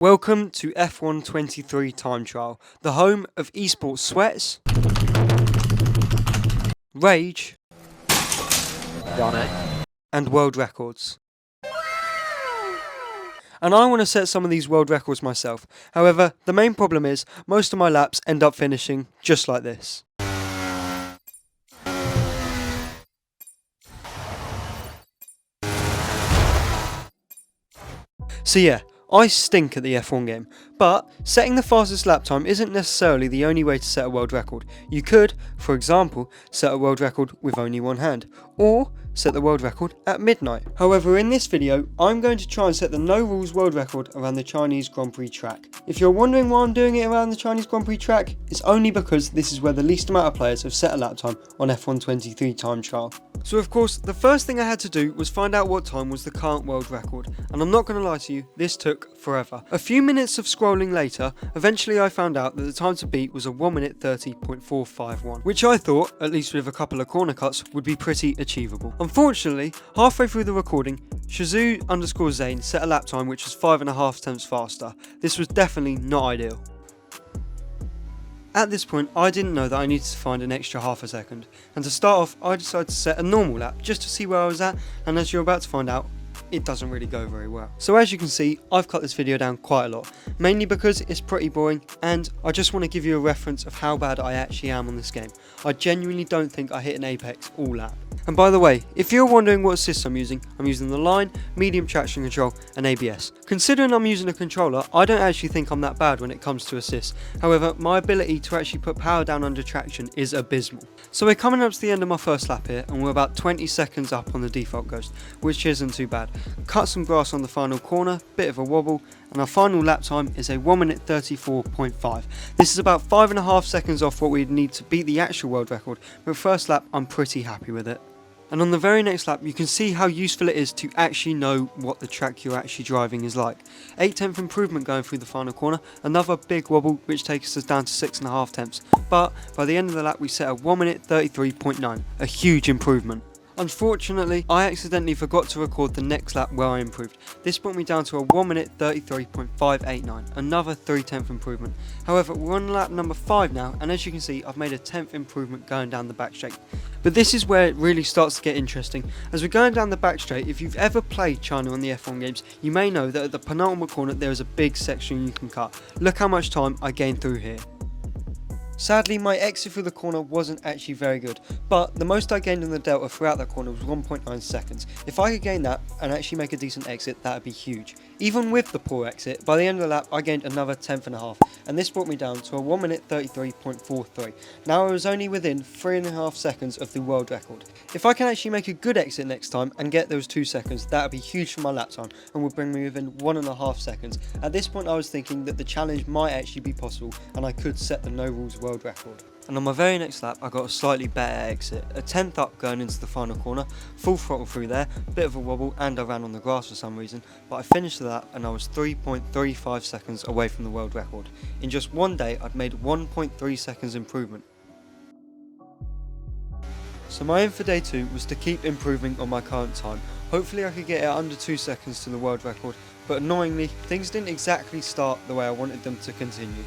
Welcome to F1 23 Time Trial, the home of esports sweats, rage, Jarno. and world records. And I want to set some of these world records myself. However, the main problem is most of my laps end up finishing just like this. So yeah, I stink at the F1 game, but setting the fastest lap time isn't necessarily the only way to set a world record. You could, for example, set a world record with only one hand, or set the world record at midnight. However, in this video, I'm going to try and set the no rules world record around the Chinese Grand Prix track. If you're wondering why I'm doing it around the Chinese Grand Prix track, it's only because this is where the least amount of players have set a lap time on F1 23 Time Trial. So of course, the first thing I had to do was find out what time was the current world record, and I'm not going to lie to you, this took forever. A few minutes of scrolling later, eventually I found out that the time to beat was a 1 minute 30.451, which I thought, at least with a couple of corner cuts, would be pretty achievable. Unfortunately, halfway through the recording, Shazoo_Zane set a lap time which was 5.5 tenths faster. This was definitely not ideal. At this point, I didn't know that I needed to find an extra half a second, and to start off, I decided to set a normal lap just to see where I was at, and as you're about to find out, it doesn't really go very well. So as you can see, I've cut this video down quite a lot, mainly because it's pretty boring, and I just want to give you a reference of how bad I actually am on this game. I genuinely don't think I hit an apex all lap. And by the way, if you're wondering what assist I'm using the line, medium traction control and ABS. Considering I'm using a controller, I don't actually think I'm that bad when it comes to assists. However, my ability to actually put power down under traction is abysmal. So we're coming up to the end of my first lap here, and we're about 20 seconds up on the default ghost, which isn't too bad. Cut some grass on the final corner, bit of a wobble, and our final lap time is a 1 minute 34.5. This is about 5.5 seconds off what we'd need to beat the actual world record, but first lap I'm pretty happy with it. And on the very next lap, you can see how useful it is to actually know what the track you're actually driving is like. 8/10 improvement going through the final corner, another big wobble which takes us down to 6.5 tenths. But by the end of the lap we set a 1 minute 33.9, a huge improvement. Unfortunately, I accidentally forgot to record the next lap where I improved. This brought me down to a 1 minute 33.589, another 3/10 improvement. However, we're on lap number 5 now, and as you can see, I've made a 10th improvement going down the back straight. But this is where it really starts to get interesting. As we're going down the back straight, if you've ever played China on the F1 games, you may know that at the penultimate corner there is a big section you can cut. Look how much time I gained through here. Sadly, my exit through the corner wasn't actually very good, but the most I gained in the delta throughout that corner was 1.9 seconds. If I could gain that and actually make a decent exit, that would be huge. Even with the poor exit, by the end of the lap I gained another 10.5, and this brought me down to a 1 minute 33.43. Now I was only within 3.5 seconds of the world record. If I can actually make a good exit next time and get those 2 seconds, that would be huge for my lap time and would bring me within 1.5 seconds. At this point I was thinking that the challenge might actually be possible and I could set the no rules world record. And on my very next lap I got a slightly better exit, a 10th up going into the final corner, full throttle through there, bit of a wobble, and I ran on the grass for some reason, but I finished the lap and I was 3.35 seconds away from the world record. In just one day I'd made 1.3 seconds improvement. So my aim for day 2 was to keep improving on my current time. Hopefully I could get it under 2 seconds to the world record, but annoyingly things didn't exactly start the way I wanted them to continue.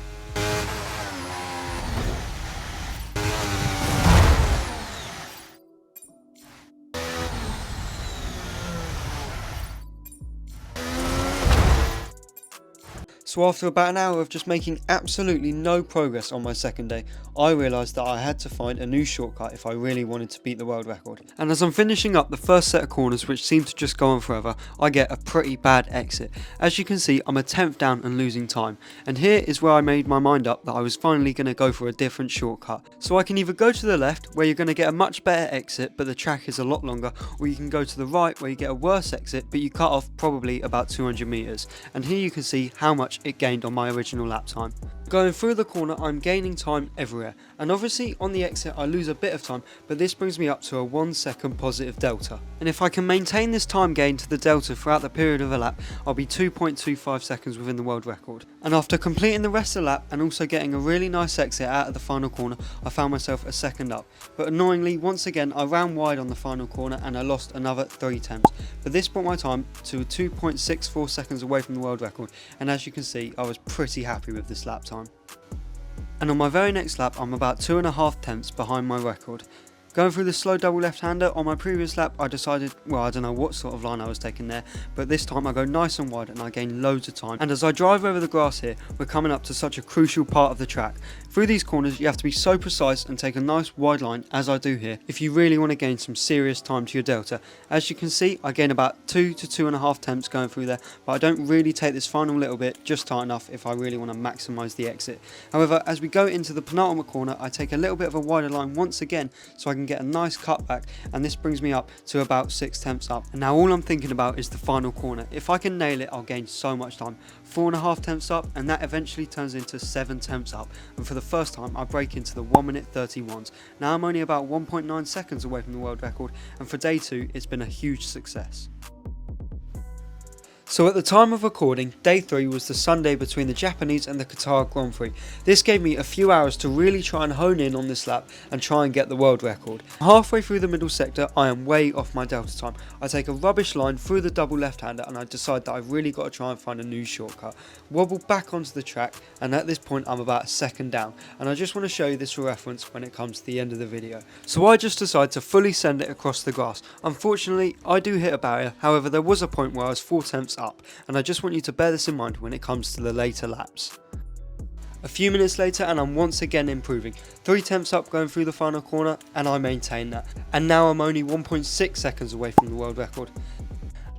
So after about an hour of just making absolutely no progress on my second day, I realised that I had to find a new shortcut if I really wanted to beat the world record. And as I'm finishing up the first set of corners which seem to just go on forever, I get a pretty bad exit. As you can see, I'm a 10th down and losing time. And here is where I made my mind up that I was finally going to go for a different shortcut. So I can either go to the left where you're going to get a much better exit but the track is a lot longer, or you can go to the right where you get a worse exit but you cut off probably about 200 meters. And here you can see how much it gained on my original lap time. Going through the corner, I'm gaining time everywhere, and obviously on the exit I lose a bit of time, but this brings me up to a 1 second positive delta. And if I can maintain this time gain to the delta throughout the period of a lap, I'll be 2.25 seconds within the world record. And after completing the rest of the lap and also getting a really nice exit out of the final corner, I found myself a second up. But annoyingly, once again I ran wide on the final corner and I lost another 3 attempts. But this brought my time to 2.64 seconds away from the world record, and as you can see, I was pretty happy with this lap time. And on my very next lap, I'm about 2.5 tenths behind my record. Going through the slow double left-hander, on my previous lap I decided, well, I don't know what sort of line I was taking there, but this time I go nice and wide and I gain loads of time. And as I drive over the grass here, we're coming up to such a crucial part of the track. Through these corners you have to be so precise and take a nice wide line, as I do here, if you really want to gain some serious time to your delta. As you can see, I gain about 2 to 2.5 tenths going through there, but I don't really take this final little bit just tight enough if I really want to maximise the exit. However, as we go into the penultimate corner, I take a little bit of a wider line once again so I can get a nice cutback, and this brings me up to about 6 tenths up. And now all I'm thinking about is the final corner. If I can nail it, I'll gain so much time. 4.5 tenths up, and that eventually turns into 7 tenths up, and for the first time I break into the 1 minute 31s. Now I'm only about 1.9 seconds away from the world record, and for day 2 it's been a huge success. So at the time of recording, day 3 was the Sunday between the Japanese and the Qatar Grand Prix. This gave me a few hours to really try and hone in on this lap and try and get the world record. Halfway through the middle sector, I am way off my delta time. I take a rubbish line through the double left-hander and I decide that I've really got to try and find a new shortcut. Wobble back onto the track, and at this point I'm about a second down, and I just want to show you this for reference when it comes to the end of the video. So I just decide to fully send it across the grass. Unfortunately, I do hit a barrier, however there was a point where I was 4 tenths up, and I just want you to bear this in mind when it comes to the later laps. A few minutes later and I'm once again improving. 3 tenths up going through the final corner, and I maintain that. And now I'm only 1.6 seconds away from the world record.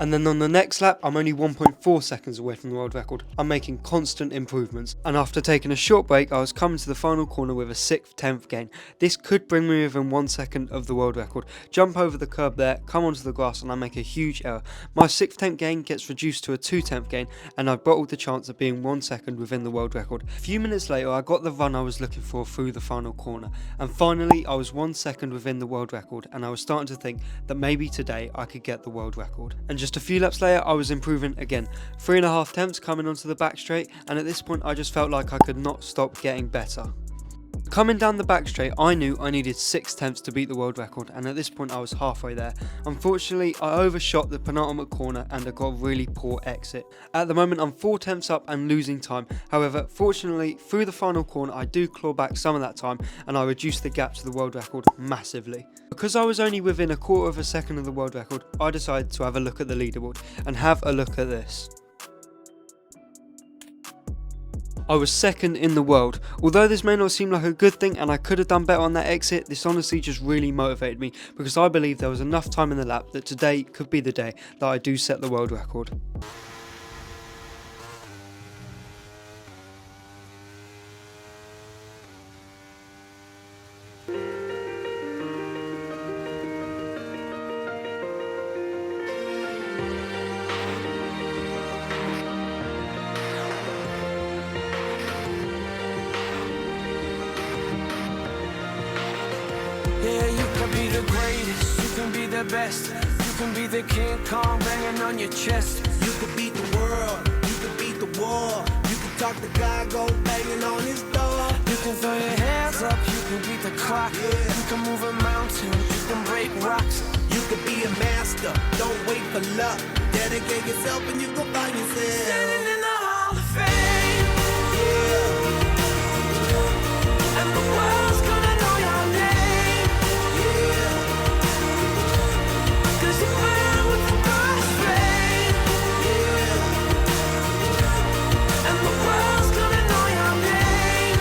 And then on the next lap, I'm only 1.4 seconds away from the world record. I'm making constant improvements, and after taking a short break, I was coming to the final corner with a 6th tenth gain. This could bring me within 1 second of the world record. Jump over the curb there, come onto the grass, and I make a huge error. My 6th tenth gain gets reduced to a 2 tenth gain, and I've bottled the chance of being 1 second within the world record. A few minutes later, I got the run I was looking for through the final corner, and finally I was 1 second within the world record, and I was starting to think that maybe today I could get the world record. And just a few laps later, I was improving again. 3.5 tenths coming onto the back straight, and at this point I just felt like I could not stop getting better. Coming down the back straight, I knew I needed 6 tenths to beat the world record, and at this point I was halfway there. Unfortunately, I overshot the penultimate corner and I got a really poor exit. At the moment I'm 4 tenths up and losing time. However, fortunately, through the final corner I do claw back some of that time, and I reduced the gap to the world record massively. Because I was only within a quarter of a second of the world record, I decided to have a look at the leaderboard, and have a look at this. I was second in the world. Although this may not seem like a good thing and I could have done better on that exit, this honestly just really motivated me, because I believe there was enough time in the lap that today could be the day that I do set the world record. Yeah, you can be the greatest, you can be the best, you can be the King Kong banging on your chest. You could beat the world, you could beat the war. You could talk to God, go banging on his door. You can throw your hands up, you can beat the clock. You can move a mountain, you can break rocks. You could be a master, don't wait for luck. Dedicate yourself and you go find yourself. Standing in the Hall of Fame, and the world's gonna know your name. Cause you burn with the first flame, and the world's gonna know your name.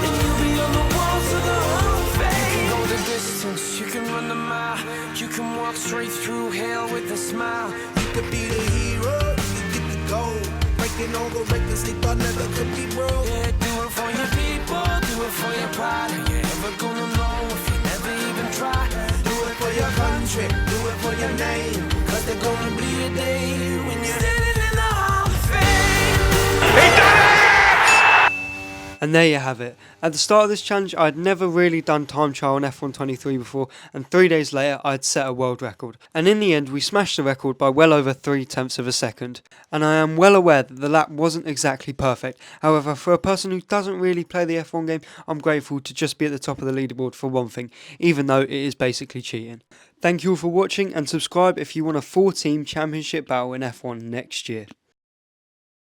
And you'll be on the walls of the Hall of Fame. You can go the distance, you can run the mile, you can walk straight through hell with a smile. You could be the hero, you could get the gold. Breaking all the records they thought never could be broke. Yeah, do it for your people, do it for your pride. Are you ever gonna know if you never even try? Do it for your country, do it for your name. Cause there's gonna be a day when you're Standing in the Hall of Fame. He done it! And there you have it. At the start of this challenge, I had never really done time trial on F1 23 before, and 3 days later I had set a world record. And in the end we smashed the record by well over 0.3 of a second. And I am well aware that the lap wasn't exactly perfect. However, for a person who doesn't really play the F1 game, I'm grateful to just be at the top of the leaderboard for one thing, even though it is basically cheating. Thank you all for watching, and subscribe if you want a 4-team championship battle in F1 next year.